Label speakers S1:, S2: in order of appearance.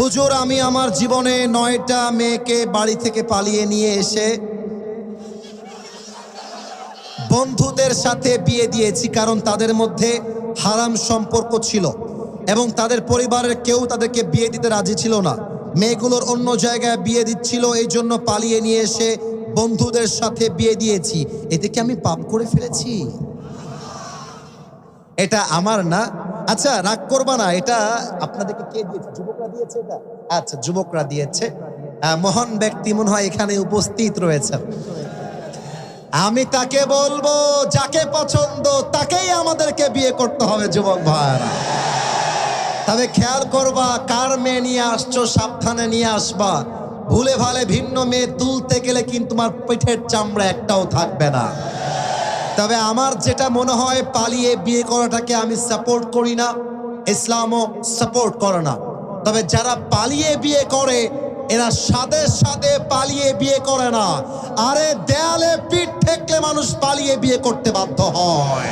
S1: হুজুর, আমি আমার জীবনে 9টা মেয়েকে বাড়ি থেকে পালিয়ে নিয়ে এসে বন্ধুদের সাথে বিয়ে দিয়েছি, কারণ তাদের মধ্যে হারাম সম্পর্ক ছিল এবং তাদের পরিবারের কেউ তাদেরকে বিয়ে দিতে রাজি ছিল না। মেয়েগুলোর অন্য জায়গায় বিয়ে দিচ্ছিল, এই জন্য পালিয়ে নিয়ে এসে বন্ধুদের সাথে বিয়ে দিয়েছি। এতে কি আমি পাপ করে ফেলেছি? এটা আমার না। আচ্ছা, রাগ করবা না, এটা আপনাদেরকে কে দিয়েছে? যুবকরা দিয়েছে এটা? আচ্ছা, যুবকরা দিয়েছে। মহান ব্যক্তি মনে হয় এখানে উপস্থিত রয়েছে। আমি তাকে বলবো, যাকে পছন্দ তাকেই আমাদেরকে বিয়ে করতে হবে যুবক ভাইরা। তবে খেয়াল করবা, কার মেয়ে নিয়ে আসছো সাবধানে নিয়ে আসবা। ভুলে ভালে ভিন্ন মেয়ে তুলতে গেলে কিন্তু তোমার পিঠের চামড়া একটাও থাকবে না। তবে আমার যেটা মনে হয়, পালিয়ে বিয়ে করাটাকে আমি সাপোর্ট করি না, ইসলামও সাপোর্ট করে না। তবে যারা পালিয়ে বিয়ে করে এরা সাদে সাদে পালিয়ে বিয়ে করে না। আরে দেয়ালে পিঠ ঠেকলে মানুষ পালিয়ে বিয়ে করতে বাধ্য হয়।